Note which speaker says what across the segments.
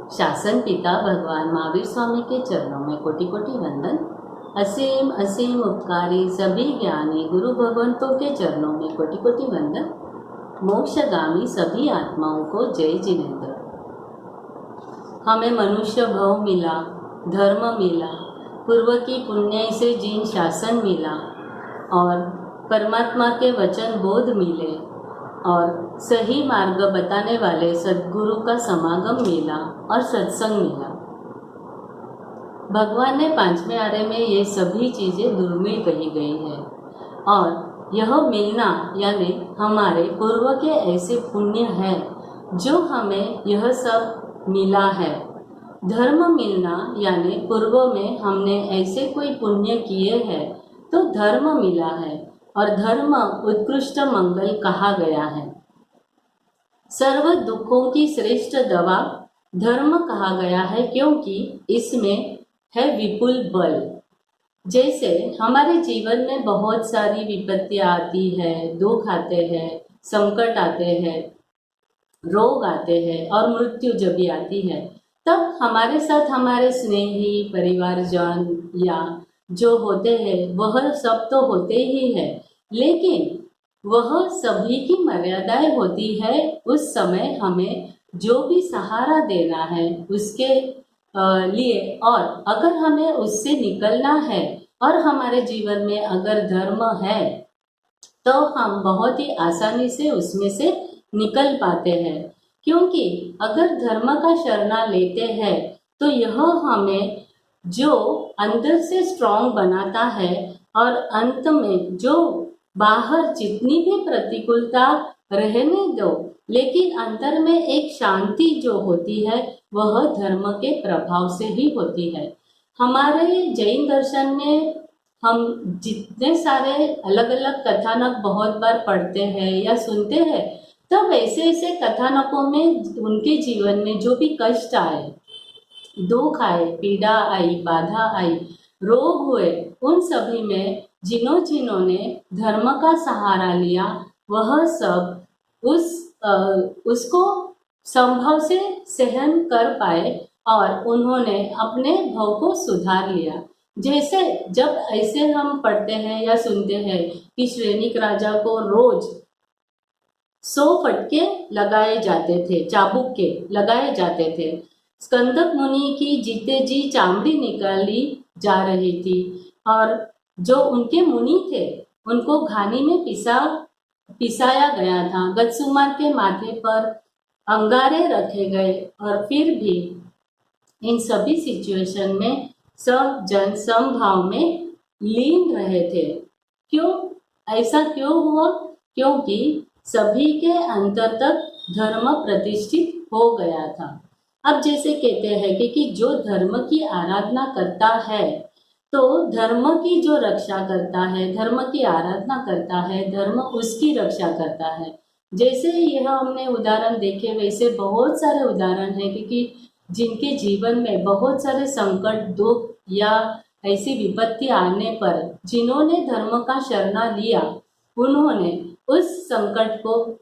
Speaker 1: शासन पिता भगवान महावीर स्वामी के चरणों में कोटि कोटि वंदन। असीम असीम उपकारी सभी ज्ञानी गुरु भगवंतों के चरणों में कोटि कोटि वंदन। मोक्षगामी सभी आत्माओं को जय जिनेन्द्र। हमें मनुष्य भव मिला, धर्म मिला, पूर्व की पुण्य से जीन शासन मिला और परमात्मा के वचन बोध मिले और सही मार्ग बताने वाले सद्गुरु का समागम मिला और सत्संग मिला। भगवान ने पांचवें आरे में ये सभी चीज़ें दुर्मिल कही गई है और यह मिलना यानी हमारे पूर्व के ऐसे पुण्य है जो हमें यह सब मिला है। धर्म मिलना यानी पूर्व में हमने ऐसे कोई पुण्य किए हैं तो धर्म मिला है और धर्म उत्कृष्ट मंगल कहा गया है। सर्व दुखों की श्रेष्ठ दवा धर्म कहा गया है क्योंकि इसमें है विपुल बल। जैसे हमारे जीवन में बहुत सारी विपत्तियां आती है, दुख आते हैं, संकट आते हैं, रोग आते हैं और मृत्यु जब भी आती है तब हमारे साथ हमारे स्नेही परिवारजन या जो होते हैं वह सब तो होते ही है, लेकिन वह सभी की मर्यादाएं होती है। उस समय हमें जो भी सहारा देना है उसके लिए, और अगर हमें उससे निकलना है और हमारे जीवन में अगर धर्म है तो हम बहुत ही आसानी से उसमें से निकल पाते हैं। क्योंकि अगर धर्म का शरणा लेते हैं तो यह हमें जो अंदर से स्ट्रांग बनाता है और अंत में जो बाहर जितनी भी प्रतिकूलता रहने दो, लेकिन अंदर में एक शांति जो होती है वह धर्म के प्रभाव से ही होती है। हमारे जैन दर्शन में हम जितने सारे अलग अलग कथानक बहुत बार पढ़ते हैं या सुनते हैं, तब ऐसे ऐसे कथानकों में उनके जीवन में जो भी कष्ट आए, दुख आए, पीड़ा आई, बाधा आई, रोग हुए, उन सभी में जिन्होंने धर्म का सहारा लिया वह सब उसको संभव से सहन कर पाए और उन्होंने अपने भाव को सुधार लिया। जैसे जब ऐसे हम पढ़ते हैं या सुनते हैं कि श्रेनिक राजा को रोज 100 फटके लगाए जाते थे, चाबुक के लगाए जाते थे। स्कंदक मुनि की जीते जी चामड़ी निकाली जा रही थी और जो उनके मुनि थे उनको घानी में पिसाया गया था। गतसुमार के माथे पर अंगारे रखे गए और फिर भी इन सभी सिचुएशन में सब जन समभाव में लीन रहे थे। क्यों ऐसा क्यों हुआ? क्योंकि सभी के अंतर तक धर्म प्रतिष्ठित हो गया था। अब जैसे कहते हैं कि जो धर्म की आराधना करता है तो धर्म की जो रक्षा करता है, धर्म की आराधना करता है, धर्म उसकी रक्षा करता है। जैसे यह हमने उदाहरण देखे वैसे बहुत सारे उदाहरण हैं क्योंकि जिनके जीवन में बहुत सारे संकट, दुख या ऐसी विपत्ति आने पर जिन्होंने धर्म का शरणा लिया उन्होंने उस संकट को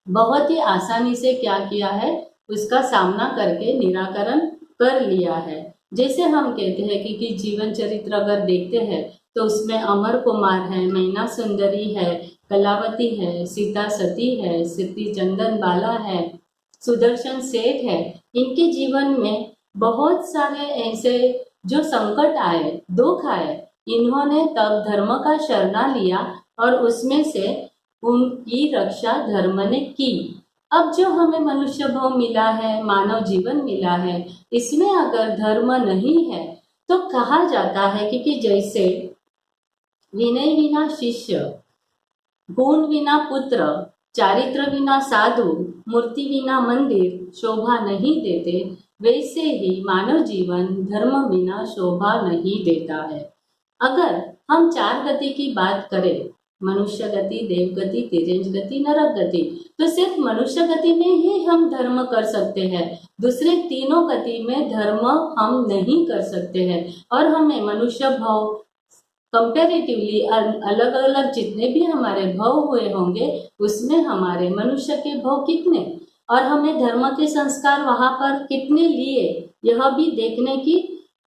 Speaker 1: बहुत ही आसानी से क्या किया है, उसका सामना करके निराकरण कर लिया है। जैसे हम कहते हैं कि जीवन चरित्र अगर देखते हैं तो उसमें अमर कुमार है, मैना सुंदरी है, कलावती है, सीता सती है, सिद्धि चंदन बाला है, सुदर्शन सेठ है। इनके जीवन में बहुत सारे ऐसे जो संकट आए, दुख आए, इन्होंने तब धर्म का शरणा लिया और उसमें से उनकी रक्षा धर्म ने की। अब जो हमें मनुष्य भाव मिला है, मानव जीवन मिला है, इसमें अगर धर्म नहीं है तो कहा जाता है कि जैसे विनय विना शिष्य, गुण विना पुत्र, चारित्र विना साधु, मूर्ति विना मंदिर शोभा नहीं देते, वैसे ही मानव जीवन धर्म बिना शोभा नहीं देता है। अगर हम 4 गति की बात करें, मनुष्य गति, देव गति, तिर्यंच गति, नरक गति, तो सिर्फ मनुष्य गति में ही हम धर्म कर सकते हैं। दूसरे तीनों गति में धर्म हम नहीं कर सकते हैं और हमें मनुष्य भाव कंपैरेटिवली अलग अलग जितने भी हमारे भाव हुए होंगे उसमें हमारे मनुष्य के भाव कितने, और हमें धर्म के संस्कार वहाँ पर कितने लिए यह भी देखने की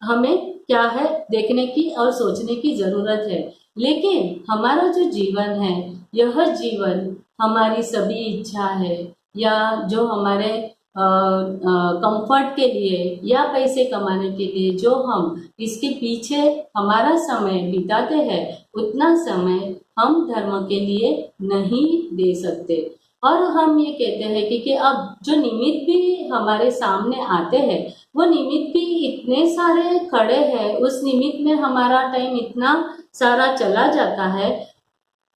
Speaker 1: हमें क्या है, देखने की और सोचने की जरूरत है। लेकिन हमारा जो जीवन है, यह जीवन हमारी सभी इच्छा है या जो हमारे कंफर्ट के लिए या पैसे कमाने के लिए जो हम इसके पीछे हमारा समय बिताते हैं, उतना समय हम धर्म के लिए नहीं दे सकते। और हम ये कहते हैं कि अब जो निमित्त भी हमारे सामने आते हैं, वो निमित्त भी इतने सारे खड़े हैं, उस निमित्त में हमारा टाइम इतना सारा चला जाता है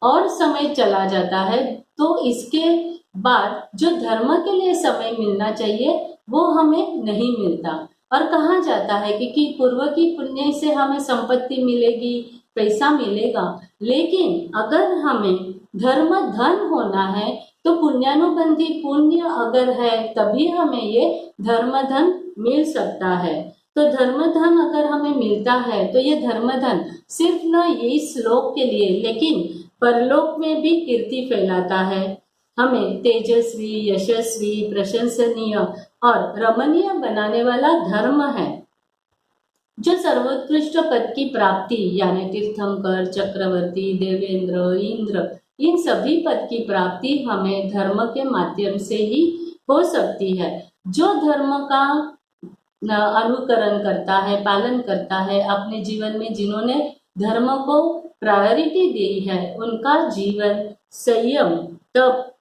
Speaker 1: और समय चला जाता है, तो इसके बाद जो धर्म के लिए समय मिलना चाहिए वो हमें नहीं मिलता। और कहा जाता है कि पूर्व की पुण्य से हमें संपत्ति मिलेगी, पैसा मिलेगा, लेकिन अगर हमें धर्म धन होना है तो पुण्यानुबंधी पुण्य अगर है तभी हमें ये धर्म धन मिल सकता है। तो धर्म धन अगर हमें मिलता है तो ये धर्म धन सिर्फ न ये श्लोक के लिए, लेकिन परलोक में भी कीर्ति फैलाता है, हमें तेजस्वी, यशस्वी, प्रशंसनीय और रमणीय बनाने वाला धर्म है। जो सर्वोत्कृष्ट पद की प्राप्ति यानी तीर्थंकर, चक्रवर्ती, देवेंद्र, इंद्र, इन सभी पद की प्राप्ति हमें धर्म के माध्यम से ही हो सकती है। जो धर्म का अनुकरण करता है, पालन करता है, अपने जीवन में जिन्होंने धर्म को प्रायोरिटी दी है, उनका जीवन संयम तप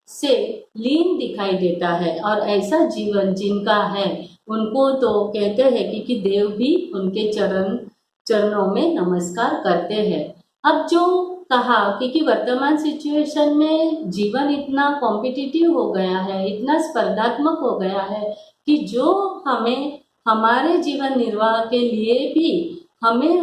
Speaker 1: से लीन दिखाई देता है। और ऐसा जीवन जिनका है उनको तो कहते हैं कि देव भी उनके चरणों में नमस्कार करते हैं। अब जो कहा कि वर्तमान सिचुएशन में जीवन इतना कॉम्पिटिटिव हो गया है, इतना स्पर्धात्मक हो गया है कि जो हमें हमारे जीवन निर्वाह के लिए भी हमें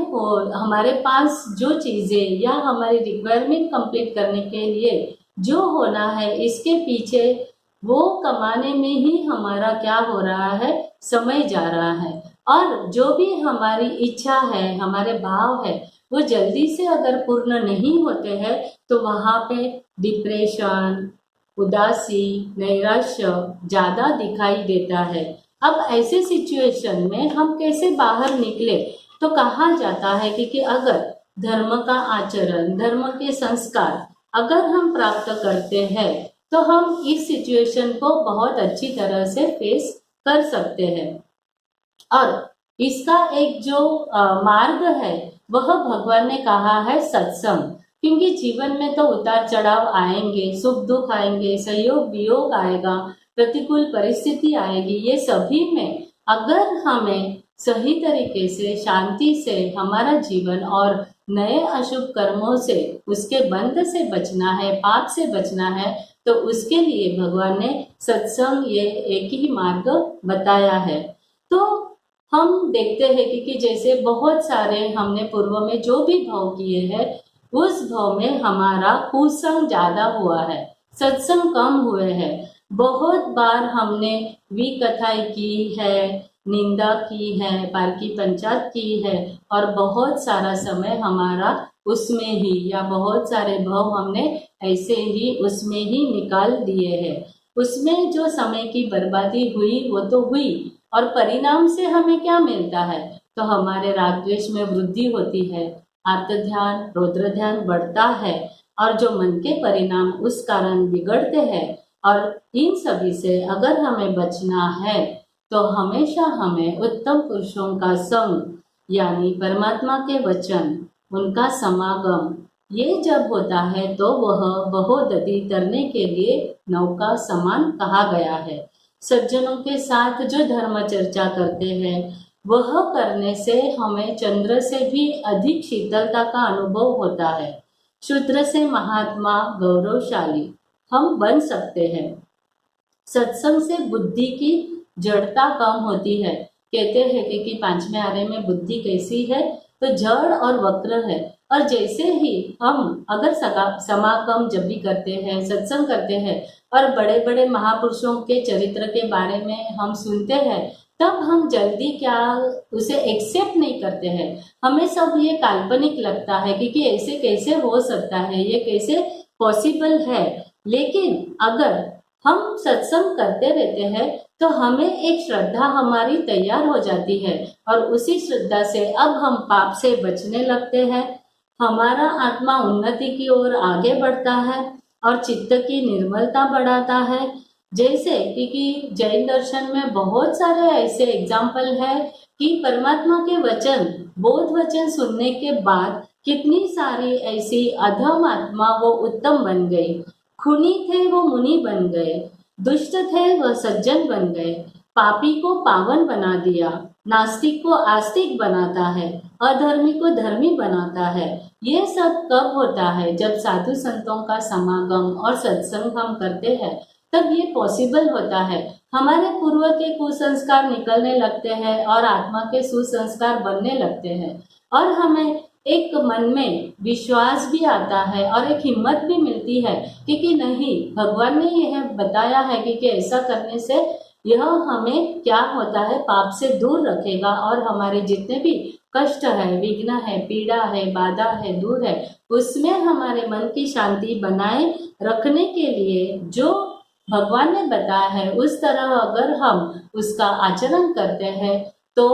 Speaker 1: हमारे पास जो चीज़ें या हमारी रिक्वायरमेंट कंप्लीट करने के लिए जो होना है, इसके पीछे वो कमाने में ही हमारा क्या हो रहा है, समय जा रहा है। और जो भी हमारी इच्छा है, हमारे भाव है, वो जल्दी से अगर पूर्ण नहीं होते हैं तो वहाँ पे डिप्रेशन, उदासी, नैराश्य ज़्यादा दिखाई देता है। अब ऐसे सिचुएशन में हम कैसे बाहर निकले, तो कहा जाता है कि अगर धर्म का आचरण, धर्म के संस्कार अगर हम प्राप्त करते हैं तो हम इस सिचुएशन को बहुत अच्छी तरह से फेस कर सकते हैं। और इसका एक जो मार्ग है वह भगवान ने कहा है सत्संग, क्योंकि जीवन में तो उतार चढ़ाव आएंगे, सुख दुख आएंगे, सहयोग वियोग आएगा, प्रतिकूल परिस्थिति आएगी। ये सभी में अगर हमें सही तरीके से शांति से हमारा जीवन और नए अशुभ कर्मों से, उसके बंध से बचना है, पाप से बचना है, तो उसके लिए भगवान ने सत्संग ये एक ही मार्ग बताया है। तो हम देखते हैं कि जैसे बहुत सारे हमने पूर्व में जो भी भाव किए हैं, उस भाव में हमारा कुसंग ज़्यादा हुआ है, सत्संग कम हुए हैं। बहुत बार हमने विकथाएं की है, निंदा की है, पारकी पंचायत की है, और बहुत सारा समय हमारा उसमें ही, या बहुत सारे भाव हमने ऐसे ही उसमें ही निकाल दिए हैं। उसमें जो समय की बर्बादी हुई वो तो हुई, और परिणाम से हमें क्या मिलता है, तो हमारे राग द्वेष में वृद्धि होती है, आर्त ध्यान, रौद्र ध्यान बढ़ता है, और जो मन के परिणाम उस कारण बिगड़ते हैं। और इन सभी से अगर हमें बचना है तो हमेशा हमें उत्तम पुरुषों का संग, यानी परमात्मा के वचन, उनका समागम, ये जब होता है तो वह बहुदति तरने के लिए नौका समान कहा गया है। सज्जनों के साथ जो धर्म चर्चा करते हैं, वह करने से हमें चंद्र से भी अधिक शीतलता का अनुभव होता है। शूद्र से महात्मा, गौरवशाली हम बन सकते हैं। सत्संग से बुद्धि की जड़ता कम होती है। कहते हैं कि पांचवें आर्य में बुद्धि कैसी है, तो जड़ और वक्र है। और जैसे ही हम अगर समागम जब भी करते हैं, सत्संग करते हैं, और बड़े बड़े महापुरुषों के चरित्र के बारे में हम सुनते हैं, तब हम जल्दी क्या उसे एक्सेप्ट नहीं करते हैं। हमें सब ये काल्पनिक लगता है कि ऐसे कैसे हो सकता है, ये कैसे पॉसिबल है। लेकिन अगर हम सत्संग करते रहते हैं तो हमें एक श्रद्धा हमारी तैयार हो जाती है और उसी श्रद्धा से अब हम पाप से बचने लगते हैं। हमारा आत्मा उन्नति की ओर आगे बढ़ता है और चित्त की निर्मलता बढ़ाता है। जैसे कि जैन दर्शन में बहुत सारे ऐसे एग्जाम्पल है कि परमात्मा के वचन, बोध वचन सुनने के बाद कितनी सारी ऐसी अधम आत्मा वो उत्तम बन गई। खूनी थे वो मुनि बन गए, दुष्ट थे वह सज्जन बन गए, पापी को पावन बना दिया, नास्तिक को आस्तिक बनाता है, अधर्मी को धर्मी बनाता है। ये सब कब होता है? जब साधु संतों का समागम और सत्संग हम करते हैं, तब ये पॉसिबल होता है। हमारे पूर्व के कुसंस्कार निकलने लगते हैं और आत्मा के सुसंस्कार बनने लगते हैं और हमें एक मन में विश्वास भी आता है और एक हिम्मत भी मिलती है कि नहीं, भगवान ने यह बताया है कि ऐसा करने से यह हमें क्या होता है, पाप से दूर रखेगा और हमारे जितने भी कष्ट है, विघ्न है, पीड़ा है, बाधा है, दूर है, उसमें हमारे मन की शांति बनाए रखने के लिए जो भगवान ने बताया है उस तरह अगर हम उसका आचरण करते हैं तो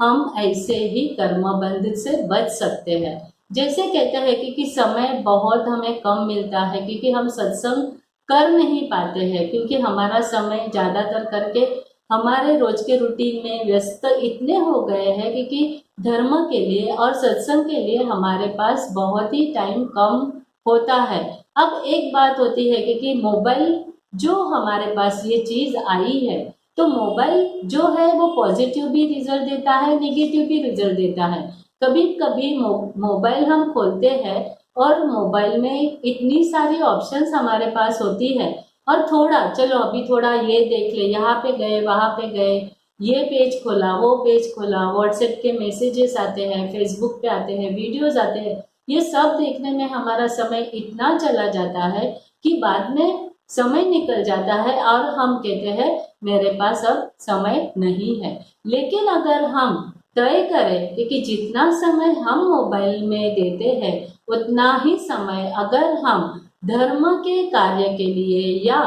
Speaker 1: हम ऐसे ही कर्म बंध से बच सकते हैं। जैसे कहते हैं कि समय बहुत हमें कम मिलता है क्योंकि हम सत्संग कर नहीं पाते हैं, क्योंकि हमारा समय ज़्यादातर करके हमारे रोज के रूटीन में व्यस्त इतने हो गए हैं क्योंकि धर्म के लिए और सत्संग के लिए हमारे पास बहुत ही टाइम कम होता है। अब एक बात होती है कि मोबाइल जो हमारे पास ये चीज़ आई है, तो मोबाइल जो है वो पॉजिटिव भी रिजल्ट देता है, नेगेटिव भी रिजल्ट देता है। कभी कभी मोबाइल हम खोलते हैं और मोबाइल में इतनी सारी ऑप्शंस हमारे पास होती है और थोड़ा चलो अभी थोड़ा ये देख ले, यहाँ पे गए, वहाँ पे गए, ये पेज खोला, वो पेज खोला, व्हाट्सएप के मैसेजेस आते हैं, फेसबुक पे आते हैं, वीडियोस आते हैं, ये सब देखने में हमारा समय इतना चला जाता है कि बाद में समय निकल जाता है और हम कहते हैं मेरे पास अब समय नहीं है। लेकिन अगर हम तय करें कि जितना समय हम मोबाइल में देते हैं उतना ही समय अगर हम धर्म के कार्य के लिए या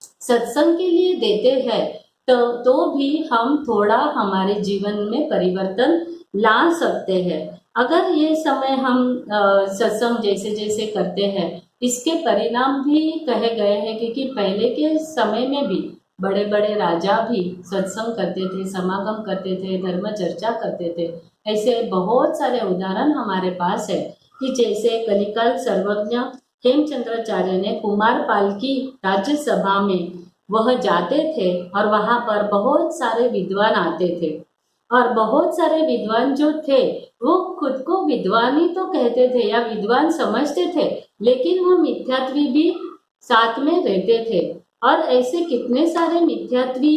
Speaker 1: सत्संग के लिए देते हैं तो भी हम थोड़ा हमारे जीवन में परिवर्तन ला सकते हैं। अगर ये समय हम सत्संग जैसे जैसे करते हैं, इसके परिणाम भी कहे गए हैं क्योंकि पहले के समय में भी बड़े बड़े राजा भी सत्संग करते थे, समागम करते थे, धर्म चर्चा करते थे। ऐसे बहुत सारे उदाहरण हमारे पास है कि जैसे कलिकाल सर्वज्ञ हेमचंद्राचार्य ने कुमारपाल की राज्यसभा में वह जाते थे और वहाँ पर बहुत सारे विद्वान आते थे और बहुत सारे विद्वान जो थे वो खुद को विद्वान ही तो कहते थे या विद्वान समझते थे, लेकिन वो मिथ्यात्वी भी साथ में रहते थे और ऐसे कितने सारे मिथ्यात्वी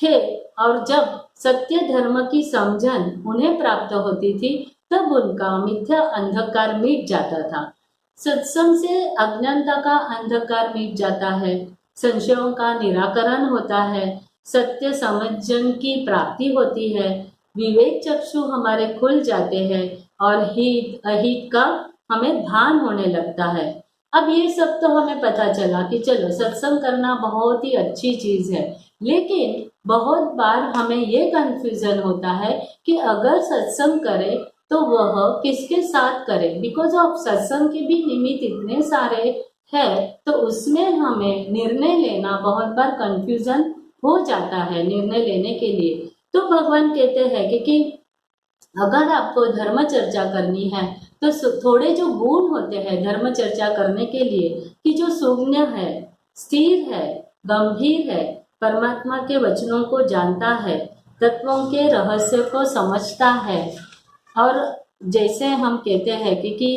Speaker 1: थे। और जब सत्य धर्म की समझन उन्हें प्राप्त होती थी तब उनका मिथ्या अंधकार मिट जाता था। सत्संग से अज्ञानता का अंधकार मिट जाता है, संशयों का निराकरण होता है, सत्य समझन की प्राप्ति होती है, विवेक चक्षु हमारे खुल जाते हैं और हित अहित का हमें भान होने लगता है। अब ये सब तो हमें पता चला कि चलो सत्संग करना बहुत ही अच्छी चीज़ है, लेकिन बहुत बार हमें ये कन्फ्यूज़न होता है कि अगर सत्संग करें तो वह किसके साथ करें, बिकॉज ऑफ सत्संग के भी निमित्त इतने सारे है तो उसमें हमें निर्णय लेना बहुत बार कंफ्यूजन हो जाता है निर्णय लेने के लिए। तो भगवान कहते हैं कि अगर आपको धर्म चर्चा करनी है तो थोड़े जो गुण होते हैं धर्म चर्चा करने के लिए कि जो शून्य है, स्थिर है, गंभीर है, परमात्मा के वचनों को जानता है, तत्वों के रहस्य को समझता है और जैसे हम कहते हैं कि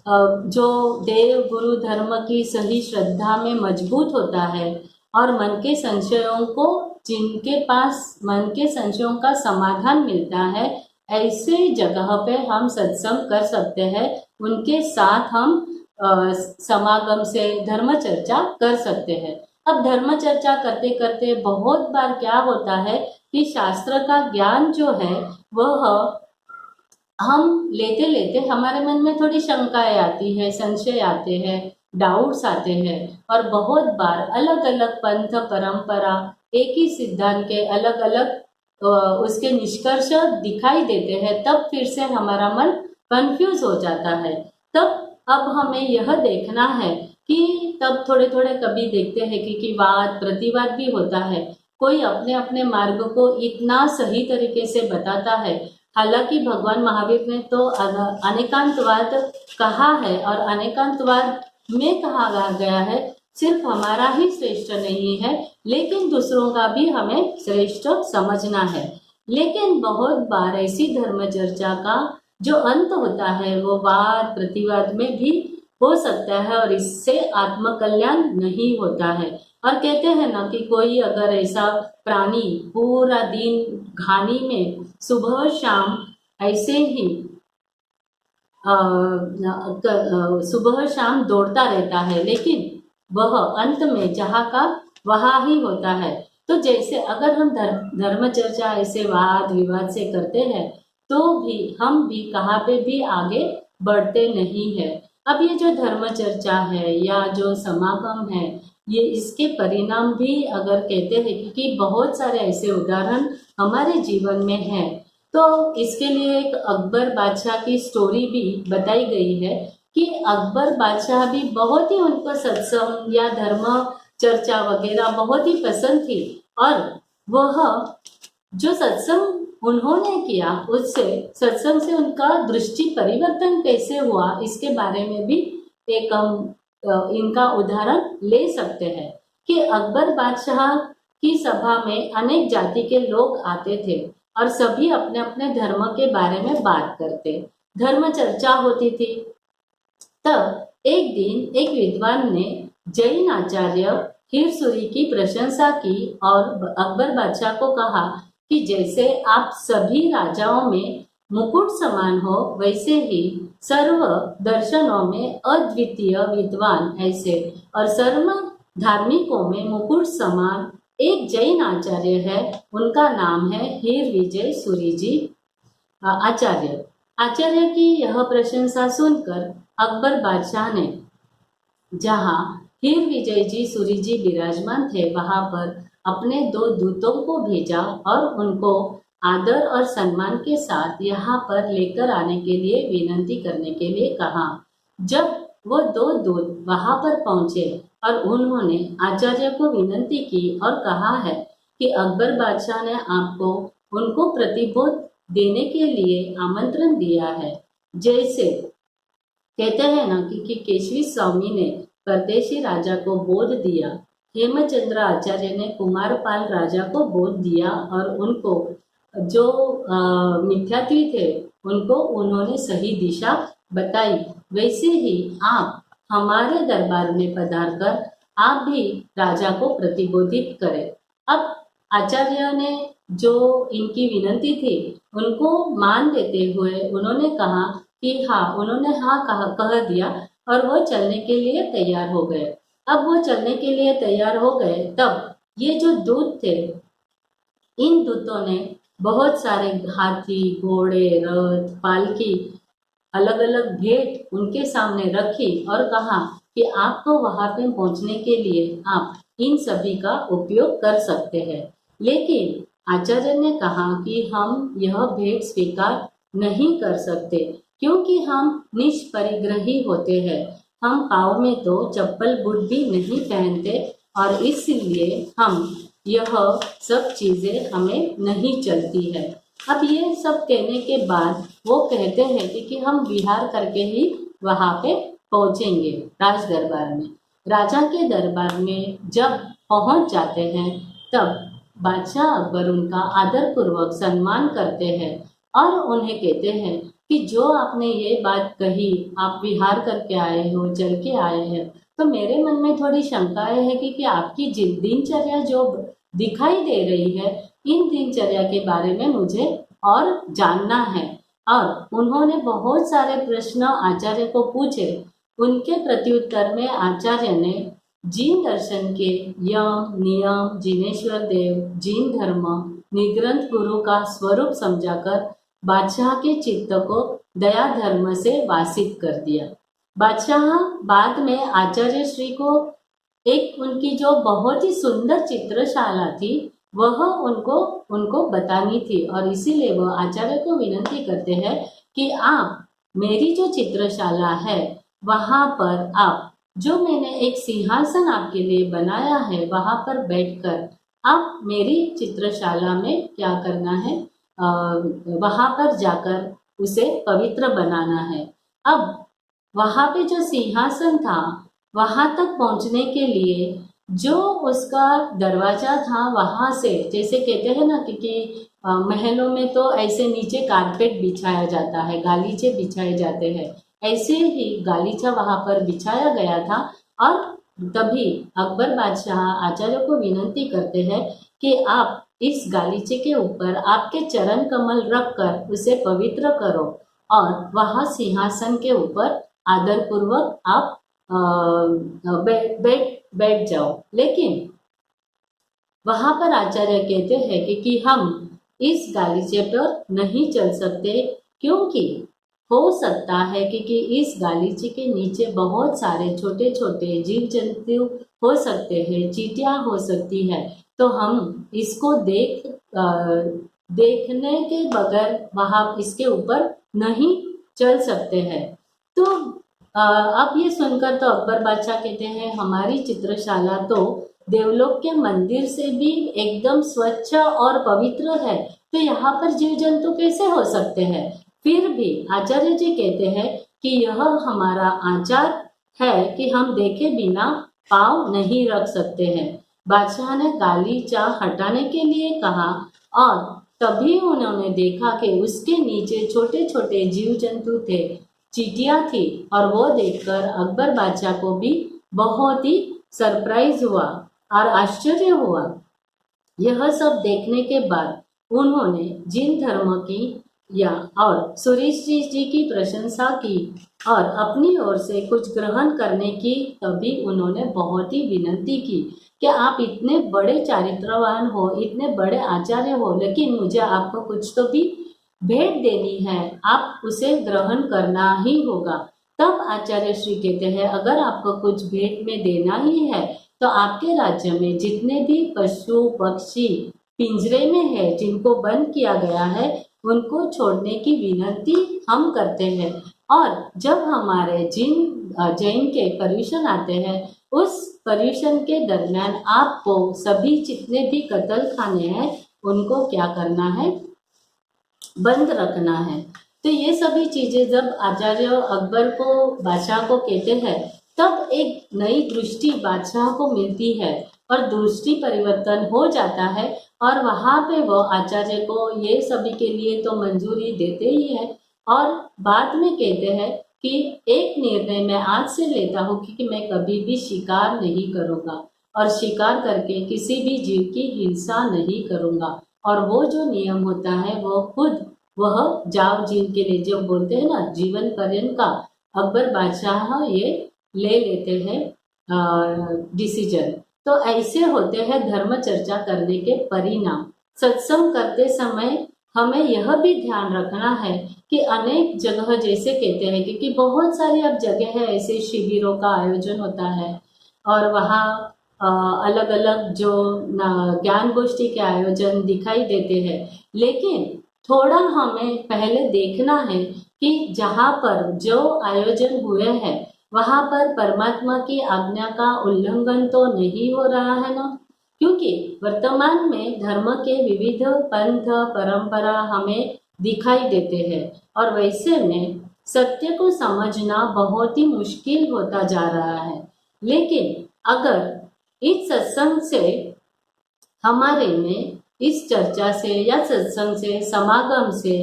Speaker 1: जो देव गुरु धर्म की सही श्रद्धा में मजबूत होता है और मन के संशयों को, जिनके पास मन के संशयों का समाधान मिलता है, ऐसे जगह पे हम सत्संग कर सकते हैं, उनके साथ हम समागम से धर्म चर्चा कर सकते हैं। अब धर्म चर्चा करते करते बहुत बार क्या होता है कि शास्त्र का ज्ञान जो है वह हम लेते लेते हमारे मन में थोड़ी शंकाएं आती है, संशय आते हैं, डाउट्स आते हैं और बहुत बार अलग अलग पंथ परंपरा एक ही सिद्धांत के अलग अलग उसके निष्कर्ष दिखाई देते हैं, तब फिर से हमारा मन कंफ्यूज हो जाता है। तब अब हमें यह देखना है कि तब थोड़े थोड़े कभी देखते हैं कि वाद प्रतिवाद भी होता है। कोई अपने अपने मार्ग को इतना सही तरीके से बताता है। हालांकि भगवान महावीर ने तो अनेकांतवाद कहा है और अनेकांतवाद में कहा गया है सिर्फ हमारा ही श्रेष्ठ नहीं है, लेकिन दूसरों का भी हमें श्रेष्ठ समझना है। लेकिन बहुत बार ऐसी धर्म चर्चा का जो अंत होता है वो वाद प्रतिवाद में भी हो सकता है और इससे आत्मकल्याण नहीं होता है। और कहते हैं ना कि कोई अगर ऐसा प्राणी पूरा दिन घानी में सुबह शाम ऐसे ही सुबह शाम दौड़ता रहता है, लेकिन वह अंत में जहाँ का वहाँ ही होता है। तो जैसे अगर हम धर्म चर्चा ऐसे वाद विवाद से करते हैं तो भी हम भी कहाँ पे भी आगे बढ़ते नहीं है। अब ये जो धर्म चर्चा है या जो समागम है, ये इसके परिणाम भी अगर कहते हैं कि बहुत सारे ऐसे उदाहरण हमारे जीवन में हैं। तो इसके लिए एक अकबर बादशाह की स्टोरी भी बताई गई है कि अकबर बादशाह भी बहुत ही उनको सत्संग या धर्म चर्चा वगैरह बहुत ही पसंद थी और वह जो सत्संग उन्होंने किया उससे सत्संग से उनका दृष्टि परिवर्तन कैसे हुआ इसके बारे में भी एक इनका उदाहरण ले सकते हैं कि अकबर बादशाह की सभा में अनेक जाति के लोग आते थे और सभी अपने अपने धर्म के बारे में बात करते, धर्म चर्चा होती थी। तब एक दिन एक विद्वान ने जैन आचार्य हीरसूरी की प्रशंसा की और अकबर बादशाह को कहा कि जैसे आप सभी राजाओं में मुकुट समान हो, वैसे ही सर्व दर्शनों में अद्वितीय विद्वान ऐसे और सर्व धार्मिकों में मुकुट समान एक जैन आचार्य है, उनका नाम है हीर विजय सूरी जी आचार्य। आचार्य की यह प्रशंसा सुनकर अकबर बादशाह ने जहाँ हीर विजय जी सूरी जी विराजमान थे वहां पर अपने 2 दूतों को भेजा और उनको आदर और सम्मान के साथ यहाँ पर लेकर आने के लिए विनती करने के लिए कहा। जब वो 2 दूत वहां पर पहुंचे और उन्होंने आचार्य को विनती की और कहा है कि अकबर बादशाह ने आपको उनको प्रतिबोध देने के लिए आमंत्रण दिया है। जैसे कहते हैं ना कि केशवी स्वामी ने परदेशी राजा को बोध दिया, हेमचंद्र आचार्य ने कुमारपाल राजा को बोध दिया और उनको जो मिथ्यात्वी थे उनको उन्होंने सही दिशा बताई, वैसे ही आप हमारे दरबार में पधार कर आप भी राजा को प्रतिबोधित करें। अब आचार्य ने जो इनकी विनती थी उनको मान देते हुए उन्होंने कहा कि हाँ, उन्होंने हाँ कह दिया और वो चलने के लिए तैयार हो गए। अब वो चलने के लिए तैयार हो गए, तब ये जो दूत थे, इन दूतों ने बहुत सारे हाथी, घोड़े, रथ, पालकी, अलग अलग भेंट उनके सामने रखी और कहा कि आपको वहां पे पहुंचने के लिए आप इन सभी का उपयोग कर सकते हैं। लेकिन आचार्य ने कहा कि हम यह भेंट स्वीकार नहीं कर सकते क्योंकि हम निष्परिग्रही होते हैं। हम पाँव में तो चप्पल बूट भी नहीं पहनते और इसलिए हम यह सब चीजें हमें नहीं चलती है। अब ये सब कहने के बाद वो कहते हैं कि हम विहार करके ही वहां पे पहुंचेंगे राज दरबार में। राजा के दरबार में जब पहुंच जाते हैं तब बादशाह अकबर उनका आदर पूर्वक सम्मान करते हैं और उन्हें कहते हैं कि जो आपने ये बात कही, आप विहार करके आए हो, चल के आए हैं, तो मेरे मन में थोड़ी शंकाएं है कि आपकी दिनचर्या जो दिखाई दे रही है, इन दिनचर्या के बारे में मुझे और जानना है। और उन्होंने बहुत सारे प्रश्न आचार्य को पूछे। उनके प्रत्युत्तर में आचार्य ने जीन दर्शन के यम नियम, जिनेश्वर देव, जीन धर्म, निग्रंथ गुरु का स्वरूप समझाकर बादशाह के चित्त को दया धर्म से वासित कर दिया। बादशाह बाद में आचार्य श्री को एक उनकी जो बहुत ही सुंदर चित्रशाला थी वह उनको उनको बतानी थी, और इसीलिए वह आचार्य को विनती करते हैं कि आप मेरी जो चित्रशाला है वहाँ पर आप जो मैंने एक सिंहासन आपके लिए बनाया है वहाँ पर बैठकर आप मेरी चित्रशाला में क्या करना है, वहाँ पर जाकर उसे पवित्र बनाना है। अब वहाँ पे जो सिंहासन था वहाँ तक पहुँचने के लिए जो उसका दरवाजा था वहाँ से, जैसे कहते हैं ना कि महलों में तो ऐसे नीचे कारपेट बिछाया जाता है, गालीचे बिछाए जाते हैं, ऐसे ही गालीचा वहाँ पर बिछाया गया था। और तभी अकबर बादशाह आचार्य को विनती करते हैं कि आप इस गालीचे के ऊपर आपके चरण कमल रख कर उसे पवित्र करो और वहाँ सिंहासन के ऊपर आदर पूर्वक आप बैठ जाओ। लेकिन वहाँ पर आचार्य कहते हैं कि हम इस गालीचे पर नहीं चल सकते, क्योंकि हो सकता है कि इस गालीचे के नीचे बहुत सारे छोटे छोटे जीव जंतु हो सकते हैं, चींटियाँ हो सकती है, तो हम इसको देखने के बगैर वहाँ इसके ऊपर नहीं चल सकते हैं। तो अब ये सुनकर तो अकबर बादशाह कहते हैं हमारी चित्रशाला तो देवलोक के मंदिर से भी एकदम स्वच्छ और पवित्र है, तो यहाँ पर जीव जंतु कैसे हो सकते हैं। फिर भी आचार्य जी कहते हैं कि यह हमारा आचार है कि हम देखे बिना पाँव नहीं रख सकते हैं। बादशाह ने गालीचा हटाने के लिए कहा और तभी उन्होंने देखा कि उसके नीचे छोटे छोटे जीव जंतु थे, चींटियाँ थी, और वो देखकर अकबर बादशाह को भी बहुत ही सरप्राइज हुआ और आश्चर्य हुआ। यह सब देखने के बाद उन्होंने जिन धर्म की या और सुरेश जी की प्रशंसा की और अपनी ओर से कुछ ग्रहण करने की, तभी उन्होंने बहुत ही विनती की कि आप इतने बड़े चारित्रवान हो, इतने बड़े आचार्य हो, लेकिन मुझे आपको कुछ तो भी भेंट देनी है, आप उसे ग्रहण करना ही होगा। तब आचार्य श्री कहते हैं अगर आपको कुछ भेंट में देना ही है तो आपके राज्य में जितने भी पशु पक्षी पिंजरे में है, जिनको बंद किया गया है, उनको छोड़ने की विनती हम करते हैं। और जब हमारे जैन के पर्यूषण आते हैं, उस पर्यूषण के दरमियान आपको सभी जितने भी कत्ल खाने हैं उनको क्या करना है, बंद रखना है। तो ये सभी चीजें जब आचार्य अकबर को बादशाह को कहते हैं तब एक नई दृष्टि बादशाह को मिलती है और दृष्टि परिवर्तन हो जाता है, और वहाँ पे वो आचार्य को ये सभी के लिए तो मंजूरी देते ही है। और बाद में कहते हैं कि एक निर्णय मैं आज से लेता हूँ कि मैं कभी भी शिकार नहीं करूँगा और शिकार करके किसी भी जीव की हिंसा नहीं करूँगा। और वो जो नियम होता है वो खुद वह जाव जीव के लिए जो बोलते हैं ना जीवन पर्यंत का, अकबर बादशाह ये ले लेते हैं डिसीजन। तो ऐसे होते हैं धर्म चर्चा करने के परिणाम। सत्संग करते समय हमें यह भी ध्यान रखना है कि अनेक जगह जैसे कहते हैं कि बहुत सारी अब जगह है ऐसे शिविरों का आयोजन होता है और वहाँ अलग अलग जो ज्ञान गोष्ठी के आयोजन दिखाई देते हैं, लेकिन थोड़ा हमें पहले देखना है कि जहाँ पर जो आयोजन हुए हैं वहाँ पर परमात्मा की आज्ञा का उल्लंघन तो नहीं हो रहा है ना, क्योंकि वर्तमान में धर्म के विविध पंथ परंपरा हमें दिखाई देते हैं और वैसे में सत्य को समझना बहुत ही मुश्किल होता जा रहा है। लेकिन अगर इस सत्संग से हमारे में इस चर्चा से या सत्संग से समागम से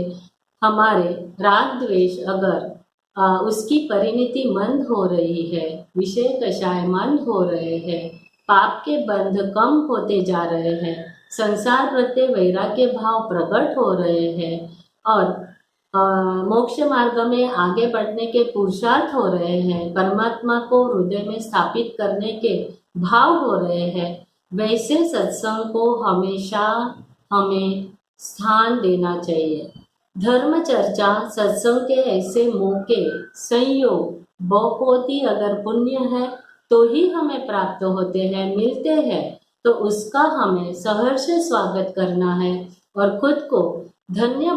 Speaker 1: हमारे राग द्वेष अगर उसकी परिणति मंद हो रही है, विषय कषाय मंद हो रहे हैं, पाप के बंध कम होते जा रहे हैं, संसार प्रत्ये वैराग्य भाव प्रकट हो रहे हैं और मोक्ष मार्ग में आगे बढ़ने के पुरुषार्थ हो रहे हैं, परमात्मा को हृदय में स्थापित करने के भाव हो रहे हैं, वैसे सत्संग को हमेशा हमें स्थान देना चाहिए। धर्म चर्चा सत्संग के ऐसे मौके संयोग बहुत ही अगर पुण्य है तो ही हमें प्राप्त होते हैं, मिलते हैं, तो उसका हमें सहर्ष स्वागत करना है और खुद को धन्य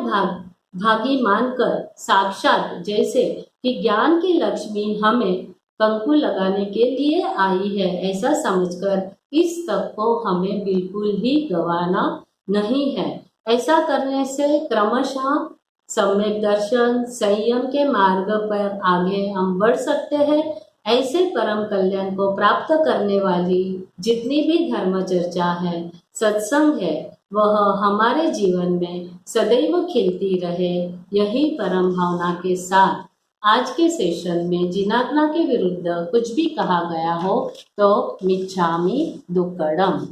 Speaker 1: भागी मानकर साक्षात जैसे कि ज्ञान की लक्ष्मी हमें कंकु लगाने के लिए आई है ऐसा समझकर इस तप को हमें बिल्कुल ही गंवाना नहीं है। ऐसा करने से क्रमशः सम्यक दर्शन संयम के मार्ग पर आगे हम बढ़ सकते हैं। ऐसे परम कल्याण को प्राप्त करने वाली जितनी भी धर्म चर्चा है, सत्संग है, वह हमारे जीवन में सदैव खिलती रहे, यही परम भावना के साथ आज के सेशन में जिनाज्ञा के विरुद्ध कुछ भी कहा गया हो तो मिच्छामि दुक्कडम।